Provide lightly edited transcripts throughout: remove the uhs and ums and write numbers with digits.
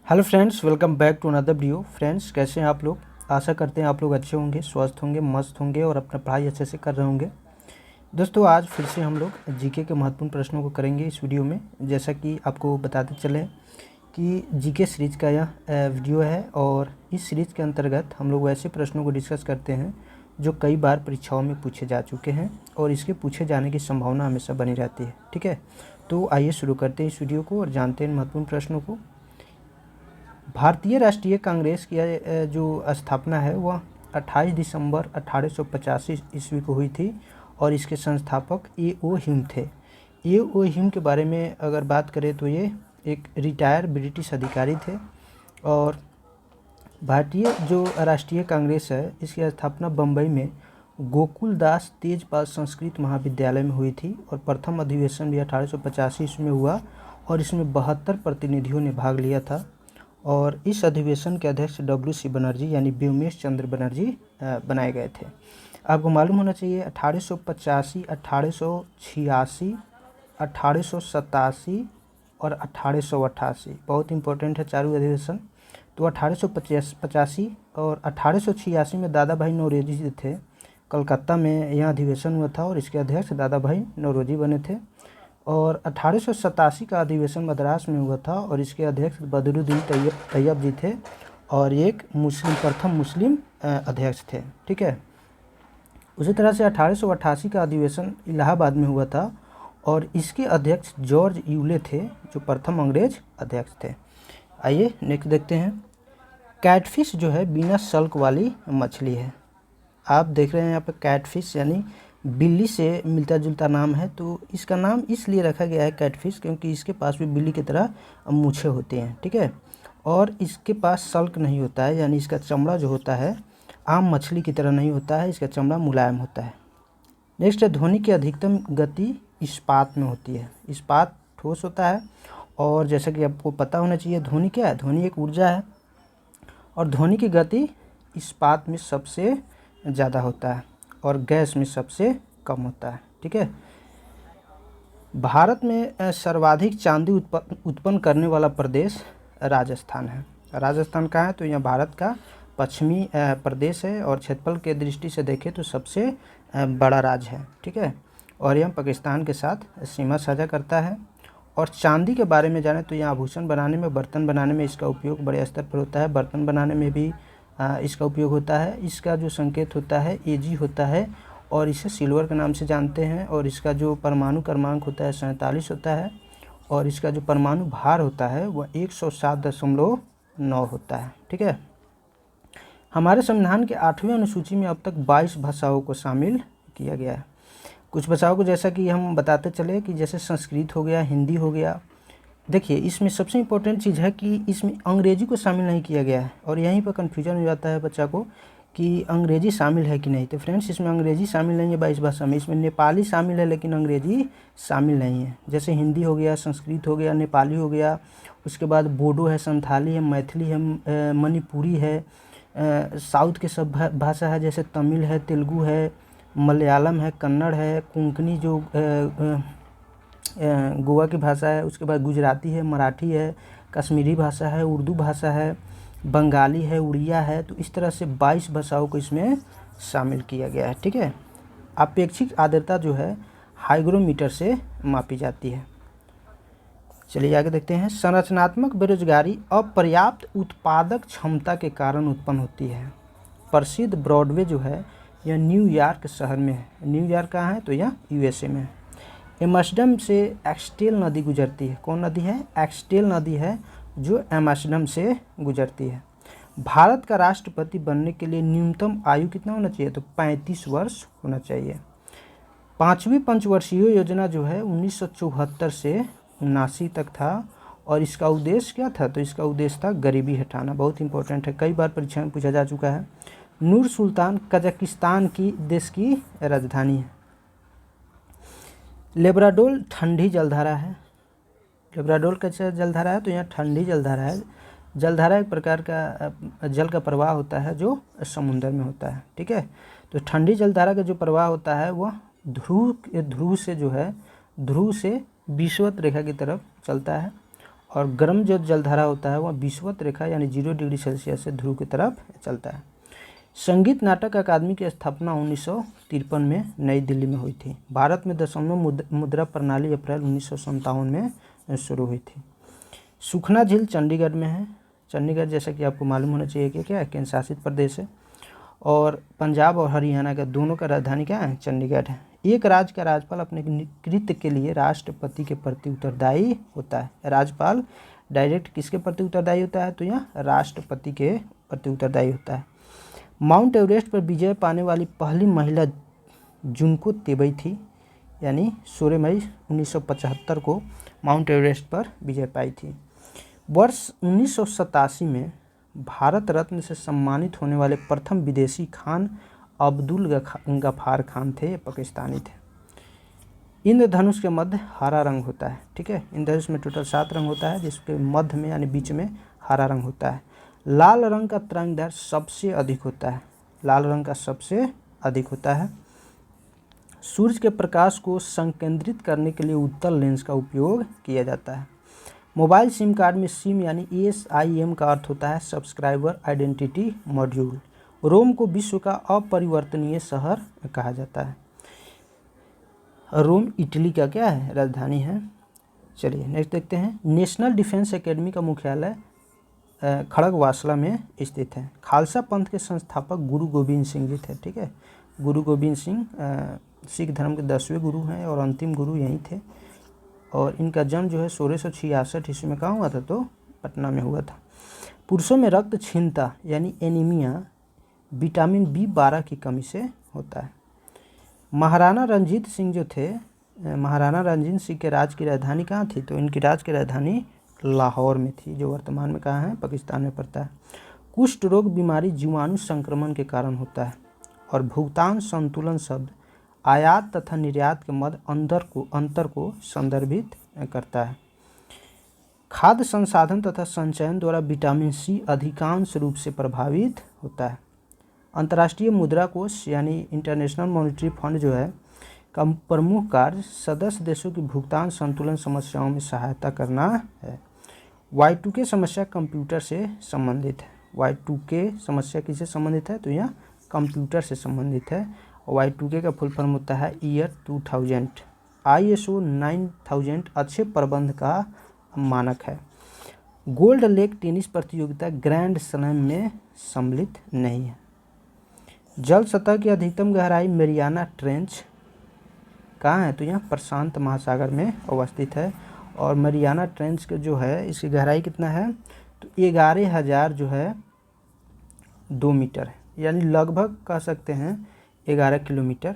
Hello friends, welcome back to another video. Friends, कैसे हैं आप लोग? आशा करते हैं आप लोग अच्छे होंगे, स्वस्थ होंगे, मस्त होंगे और अपना पढ़ाई अच्छे से कर रहे होंगे। दोस्तों, आज फिर से हम लोग जीके के महत्वपूर्ण प्रश्नों को करेंगे इस वीडियो में। जैसा कि आपको बताते चले कि जीके सीरीज का यह वीडियो है और इस सीरीज के अंतर्गत हम लोग वैसे प्रश्नों को डिस्कस करते हैं जो कई बार परीक्षाओं में पूछे जा चुके हैं और इसके पूछे जाने की संभावना हमेशा बनी रहती है। ठीक है, तो आइए शुरू करते हैं इस वीडियो को और जानते हैं महत्वपूर्ण प्रश्नों को। भारतीय राष्ट्रीय कांग्रेस की जो स्थापना है वह 28 दिसंबर 1885 ईस्वी को हुई थी और इसके संस्थापक ए.ओ. ह्यूम थे। ए.ओ. ह्यूम के बारे में अगर बात करें तो ये एक रिटायर ब्रिटिश अधिकारी थे और भारतीय जो राष्ट्रीय कांग्रेस है इसकी स्थापना बम्बई में गोकुलदास तेजपाल संस्कृत महाविद्यालय में हुई थी और प्रथम अधिवेशन भी 1885 ईस्वी में हुआ और इसमें 72 प्रतिनिधियों ने भाग लिया था। और इस अधिवेशन के अध्यक्ष डब्ल्यू.सी. बनर्जी यानी व्योमेश चंद्र बनर्जी बनाए गए थे। आपको मालूम होना चाहिए 1885, 1886, 1887 और 1888 बहुत इंपॉर्टेंट है चारों अधिवेशन। तो 1885 और 1886 में दादा भाई नौरोजी जी थे। कलकत्ता में यह अधिवेशन हुआ था और इसके अध्यक्ष दादा भाई नौरोजी बने थे। और 1887 का अधिवेशन मद्रास में हुआ था और इसके अध्यक्ष बदरुद्दीन तैयब जी थे और एक प्रथम मुस्लिम अध्यक्ष थे। ठीक है, उसी तरह से 1888 का अधिवेशन इलाहाबाद में हुआ था और इसके अध्यक्ष जॉर्ज यूले थे जो प्रथम अंग्रेज अध्यक्ष थे। आइए नेक्स्ट देखते हैं। कैटफिश जो है बिना सल्क वाली मछली है। आप देख रहे हैं यहाँ पे कैटफिश यानी बिल्ली से मिलता जुलता नाम है, तो इसका नाम इसलिए रखा गया है कैटफिश क्योंकि इसके पास भी बिल्ली की तरह मूछें होती हैं। ठीक है, और इसके पास सल्क नहीं होता है यानी इसका चमड़ा जो होता है आम मछली की तरह नहीं होता है, इसका चमड़ा मुलायम होता है। नेक्स्ट है, ध्वनि की अधिकतम गति इस्पात में होती है। इस्पात ठोस होता है और जैसा कि आपको पता होना चाहिए ध्वनि क्या है, ध्वनि एक ऊर्जा है और ध्वनि की गति इस्पात में सबसे ज़्यादा होता है और गैस में सबसे कम होता है। ठीक है, भारत में सर्वाधिक चांदी उत्पन्न करने वाला प्रदेश राजस्थान है। राजस्थान कहाँ है? तो यह भारत का पश्चिमी प्रदेश है और क्षेत्रफल के दृष्टि से देखें तो सबसे बड़ा राज्य है। ठीक है, और यह पाकिस्तान के साथ सीमा साझा करता है। और चांदी के बारे में जाने तो यह आभूषण बनाने में, बर्तन बनाने में इसका उपयोग बड़े स्तर पर होता है। बर्तन बनाने में भी इसका उपयोग होता है। इसका जो संकेत होता है Ag होता है और इसे सिल्वर के नाम से जानते हैं। और इसका जो परमाणु क्रमांक होता है 47 होता है और इसका जो परमाणु भार होता है वह 107.9 होता है। ठीक है, हमारे संविधान के 8वें अनुसूची में अब तक 22 भाषाओं को शामिल किया गया है। कुछ भाषाओं को जैसा कि हम बताते चले कि जैसे संस्कृत हो गया, हिंदी हो गया। देखिए, इसमें सबसे इम्पोर्टेंट चीज़ है कि इसमें अंग्रेजी को शामिल नहीं किया गया है और यहीं पर कन्फ्यूजन हो जाता है बच्चा को कि अंग्रेजी शामिल है कि नहीं। तो फ्रेंड्स, इसमें अंग्रेजी शामिल नहीं है 22 भाषा में। इसमें नेपाली शामिल है लेकिन अंग्रेजी शामिल नहीं है। जैसे हिंदी हो गया, संस्कृत हो गया, नेपाली हो गया, उसके बाद बोडो है, संथाली है, मैथिली है, मणिपुरी है, साउथ के सब भाषा है जैसे तमिल है, तेलुगु है, मलयालम है, कन्नड़ है, कोंकणी जो गोवा की भाषा है, उसके बाद गुजराती है, मराठी है, कश्मीरी भाषा है, उर्दू भाषा है, बंगाली है, उड़िया है। तो इस तरह से 22 भाषाओं को इसमें शामिल किया गया है। ठीक है, अपेक्षित आर्द्रता जो है हाइग्रोमीटर से मापी जाती है। चलिए आगे देखते हैं। संरचनात्मक बेरोजगारी अपर्याप्त उत्पादक क्षमता के कारण उत्पन्न होती है। प्रसिद्ध ब्रॉडवे जो है यह न्यूयॉर्क शहर में है। न्यूयॉर्क कहाँ है? तो यह यूएसए में है। एम्स्टर्डम से एक्सटेल नदी गुजरती है। कौन नदी है? एक्सटेल नदी है जो एम्स्टर्डम से गुजरती है। भारत का राष्ट्रपति बनने के लिए न्यूनतम आयु कितना होना चाहिए? तो 35 वर्ष होना चाहिए। 5वीं पंचवर्षीय योजना जो है 1974 से 79 तक था और इसका उद्देश्य क्या था? तो इसका उद्देश्य था गरीबी हटाना। बहुत इंपॉर्टेंट है, कई बार परीक्षा में पूछा जा चुका है। नूर सुल्तान कजाकिस्तान की देश की राजधानी है। लेब्राडोर ठंडी जलधारा है। लेब्राडोर कैसे जलधारा है? तो यहाँ ठंडी जलधारा है। जलधारा एक प्रकार का जल का प्रवाह होता है जो समुद्र में होता है। ठीक है, तो ठंडी जलधारा का जो प्रवाह होता है वह ध्रुव से जो है ध्रुव से विषुवत रेखा की तरफ चलता है और गर्म जो जलधारा होता है वह विषुवत रेखा यानी 0 डिग्री सेल्सियस से ध्रुव की तरफ चलता है। संगीत नाटक अकादमी की स्थापना 1953 में नई दिल्ली में हुई थी। भारत में दशमलव मुद्रा प्रणाली अप्रैल 1957 में शुरू हुई थी। सुखना झील चंडीगढ़ में है। चंडीगढ़ जैसा कि आपको मालूम होना चाहिए कि क्या है, केंद्र शासित प्रदेश है। और पंजाब और हरियाणा का दोनों का राजधानी क्या है, चंडीगढ़ है। एक राज्य का राज्यपाल अपने कृत्य के लिए राष्ट्रपति के प्रति उत्तरदायी होता है। राज्यपाल डायरेक्ट किसके प्रति उत्तरदायी होता है, तो यहाँ राष्ट्रपति के प्रति उत्तरदायी होता है। माउंट एवरेस्ट पर विजय पाने वाली पहली महिला जुनको तेबई थी, यानी 16 मई 1975 को माउंट एवरेस्ट पर विजय पाई थी। वर्ष 1987 में भारत रत्न से सम्मानित होने वाले प्रथम विदेशी खान अब्दुल गफ्फार खान थे, पाकिस्तानी थे। इंद्रधनुष के मध्य हरा रंग होता है, ठीक है। इंद्रधनुष में टोटल 7 रंग होता है, जिसके मध्य में यानी बीच में हरा रंग होता है। लाल रंग का तरंगदैर्घ्य सबसे अधिक होता है, लाल रंग का सबसे अधिक होता है। सूर्य के प्रकाश को संकेंद्रित करने के लिए उत्तल लेंस का उपयोग किया जाता है। मोबाइल सिम कार्ड में सिम यानी SIM का अर्थ होता है सब्सक्राइबर आइडेंटिटी मॉड्यूल। रोम को विश्व का अपरिवर्तनीय शहर कहा जाता है। रोम इटली का क्या है, राजधानी है। चलिए नेक्स्ट देखते हैं। नेशनल डिफेंस एकेडमी का मुख्यालय खड़गवासला में स्थित है। खालसा पंथ के संस्थापक गुरु गोविंद सिंह जी थे, ठीक है। गुरु गोविंद सिंह सिख धर्म के 10वें गुरु हैं और अंतिम गुरु यही थे। और इनका जन्म जो है 1666 ईस्वी में कहाँ हुआ था, तो पटना में हुआ था। पुरुषों में रक्त क्षीणता यानी एनीमिया विटामिन B12 की कमी से होता है। महाराणा रंजीत सिंह जो थे, महाराणा रंजीत सिंह के राज की राजधानी कहाँ थी, तो इनकी राज की राजधानी लाहौर में थी, जो वर्तमान में कहाँ है, पाकिस्तान में पड़ता है। कुष्ठ रोग बीमारी जीवाणु संक्रमण के कारण होता है। और भुगतान संतुलन शब्द आयात तथा निर्यात के मध्य अंतर को संदर्भित करता है। खाद्य संसाधन तथा संचयन द्वारा विटामिन C अधिकांश रूप से प्रभावित होता है। अंतर्राष्ट्रीय मुद्रा कोष यानी इंटरनेशनल मॉनेटरी फंड जो है का प्रमुख कार्य सदस्य देशों की भुगतान संतुलन समस्याओं में सहायता करना है। Y2K समस्या कंप्यूटर से संबंधित है। Y2K समस्या किससे संबंधित है, तो यह कंप्यूटर से संबंधित है। Y2K का फुल फॉर्म होता है ईयर 2000। ISO 9000 अच्छे प्रबंध का मानक है। गोल्ड लेक टेनिस प्रतियोगिता ग्रैंड स्लैम में सम्मिलित नहीं है। जल सतह की अधिकतम गहराई मैरियाना ट्रेंच कहाँ है, तो यहाँ प्रशांत महासागर में अवस्थित है। और मैरियाना ट्रेंच के जो है इसकी गहराई कितना है, तो 11,000 जो है 2 मीटर है, यानी लगभग कह सकते हैं 11 किलोमीटर।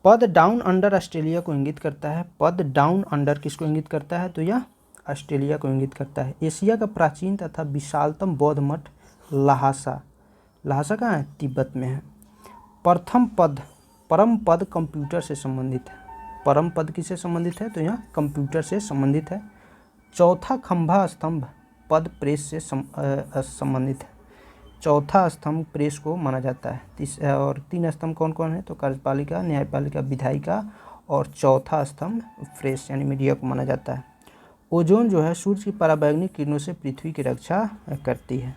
पद डाउन अंडर ऑस्ट्रेलिया को इंगित करता है। पद डाउन अंडर किसको इंगित करता है, तो यह ऑस्ट्रेलिया को इंगित करता है। एशिया का प्राचीन तथा विशालतम बौद्ध मठ लहासा, लहासा कहाँ है, तिब्बत में है। परम पद कंप्यूटर से संबंधित है। परम पद किससे संबंधित है, तो यहाँ कंप्यूटर से संबंधित है। चौथा खंभा स्तंभ पद प्रेस से संबंधित है। चौथा स्तंभ प्रेस को माना जाता है। और 3 स्तंभ कौन कौन है, तो कार्यपालिका, न्यायपालिका, विधायिका और चौथा स्तंभ प्रेस यानी मीडिया को माना जाता है। ओजोन जो है सूर्य की पराबैंगनी किरणों से पृथ्वी की रक्षा करती है।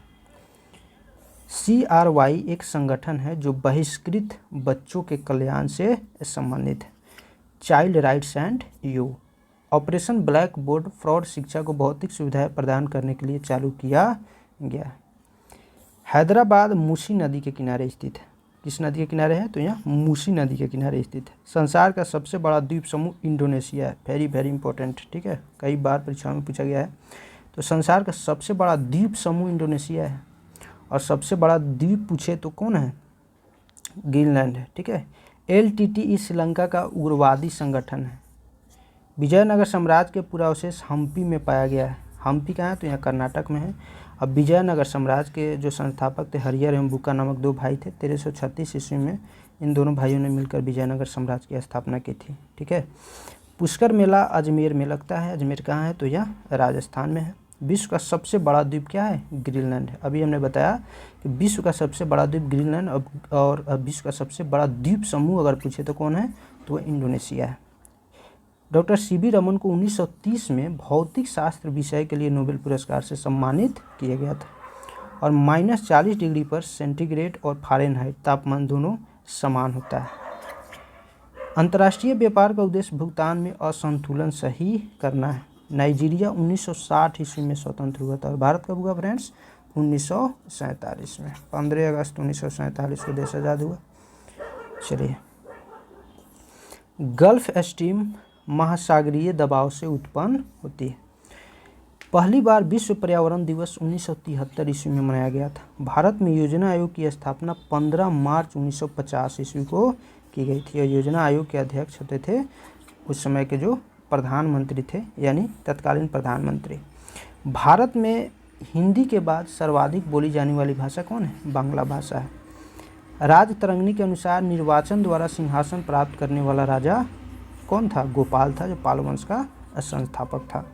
CRY एक संगठन है जो बहिष्कृत बच्चों के कल्याण से संबंधित है। Child rights and you. Operation black board fraud शिक्षा को भौतिक सुविधाएं प्रदान करने के लिए चालू किया गया है। हैदराबाद मूसी नदी के किनारे स्थित है। किस नदी के किनारे है, तो यहाँ मूसी नदी के किनारे स्थित है। संसार का सबसे बड़ा द्वीप समूह इंडोनेशिया है। वेरी वेरी इंपॉर्टेंट, ठीक है, कई बार परीक्षा में पूछा गया है। तो संसार का सबसे बड़ा द्वीप समूह इंडोनेशिया है। और सबसे बड़ा द्वीप पूछे तो कौन है, ग्रीनलैंड है, ठीक है। LTTE श्रीलंका का उग्रवादी संगठन है। विजयनगर साम्राज्य के पुरावशेष हम्पी में पाया गया है। हम्पी कहाँ है, तो यहाँ कर्नाटक में है। अब विजयनगर साम्राज्य के जो संस्थापक थे हरिहर एवं बुक्का नामक 2 भाई थे। 1336 ईस्वी में इन दोनों भाइयों ने मिलकर विजयनगर साम्राज्य की स्थापना की थी, ठीक है। पुष्कर मेला अजमेर में लगता है। अजमेर कहाँ है, तो यह राजस्थान में है। विश्व का सबसे बड़ा द्वीप क्या है, ग्रीनलैंड है। अभी हमने बताया कि विश्व का सबसे बड़ा द्वीप ग्रीनलैंड और विश्व का सबसे बड़ा द्वीप समूह अगर पूछे तो कौन है, तो वह इंडोनेशिया है। डॉक्टर सीवी रमन को 1930 में भौतिक शास्त्र विषय के लिए नोबेल पुरस्कार से सम्मानित किया गया था। और -40 डिग्री पर सेंटीग्रेड और फ़ारेनहाइट तापमान दोनों समान होता है। अंतर्राष्ट्रीय व्यापार का उद्देश्य भुगतान में असंतुलन सही करना है। नाइजीरिया 1960 ईस्वी में स्वतंत्र हुआ था और भारत कब हुआ फ्रेंड्स? 1947 में। 15 अगस्त 1947 को देश आज़ाद हुआ। चलिए, गल्फ स्ट्रीम महासागरीय दबाव से उत्पन्न होती है। पहली बार विश्व पर्यावरण दिवस 1973 ईस्वी में मनाया गया था। भारत में योजना आयोग की स्थापना 15 मार्च 1950 ईस्वी को की गई थी और योजना आयोग के अध्यक्ष होते थे उस समय के जो प्रधानमंत्री थे, यानी तत्कालीन प्रधानमंत्री। भारत में हिंदी के बाद सर्वाधिक बोली जाने वाली भाषा कौन है? बांग्ला भाषा है। राजतरंगिणी के अनुसार निर्वाचन द्वारा सिंहासन प्राप्त करने वाला राजा कौन था? गोपाल था, जो पाल वंश का संस्थापक था।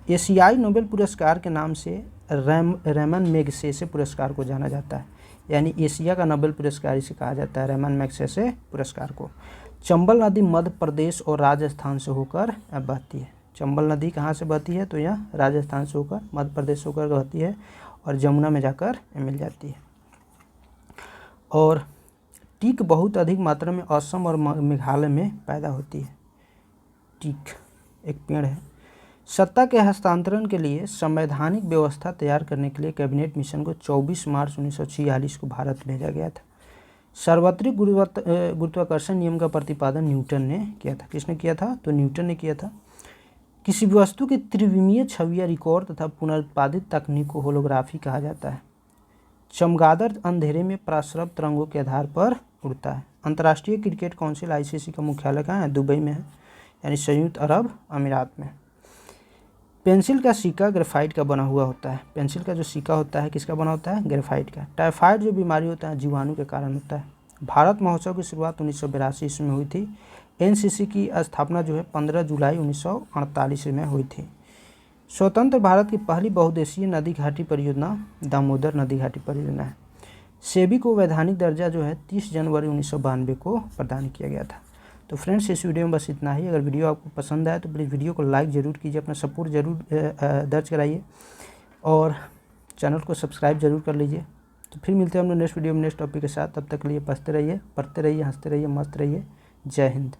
एशियाई नोबेल पुरस्कार के नाम से रेमन मैगसेसे पुरस्कार को जाना जाता है, यानी एशिया का नोबेल पुरस्कार इसे कहा जाता है, रेमन मैगसेसे पुरस्कार को। चंबल नदी मध्य प्रदेश और राजस्थान से होकर बहती है। चंबल नदी कहाँ से बहती है? तो यह राजस्थान से होकर मध्य प्रदेश से होकर बहती है और जमुना में जाकर मिल जाती है। और टीक बहुत अधिक मात्रा में असम और मेघालय में पैदा होती है। टीक एक पेड़ है। सत्ता के हस्तांतरण के लिए संवैधानिक व्यवस्था तैयार करने के लिए कैबिनेट मिशन को 24 मार्च 1946 को भारत भेजा गया था। सार्वत्रिक गुरुत्वाकर्षण नियम का प्रतिपादन न्यूटन ने किया था। किसने किया था? तो न्यूटन ने किया था। किसी वस्तु की त्रिविमीय छवि या रिकॉर्ड तथा पुनरुत्पादित तकनीक को होलोग्राफी कहा जाता है। चमगादड़ अंधेरे में पराश्रव तरंगों के आधार पर उड़ता है। अंतर्राष्ट्रीय क्रिकेट काउंसिल ICC का मुख्यालय कहाँ है? दुबई में है, यानी संयुक्त अरब अमीरात में। पेंसिल का सिक्का ग्रेफाइट का बना हुआ होता है। पेंसिल का जो सिक्का होता है किसका बना होता है? ग्रेफाइट का। टाइफाइड जो बीमारी होता है जीवाणु के कारण होता है। भारत महोत्सव की शुरुआत 1982 ईस्वी में हुई थी। NCC की स्थापना जो है 15 जुलाई 1948 में हुई थी। स्वतंत्र भारत की पहली बहुउद्देशीय नदी घाटी परियोजना दामोदर नदी घाटी परियोजना है। सेबी को वैधानिक दर्जा जो है 30 जनवरी 1992 को प्रदान किया गया था। तो फ्रेंड्स, इस वीडियो में बस इतना ही। अगर वीडियो आपको पसंद आए तो प्लीज़ वीडियो को लाइक ज़रूर कीजिए, अपना सपोर्ट ज़रूर दर्ज कराइए और चैनल को सब्सक्राइब ज़रूर कर लीजिए। तो फिर मिलते हैं हम लोग नेक्स्ट वीडियो में नेक्स्ट टॉपिक के साथ। तब तक के लिए पढ़ते रहिए, हंसते रहिए, मस्त रहिए। जय हिंद।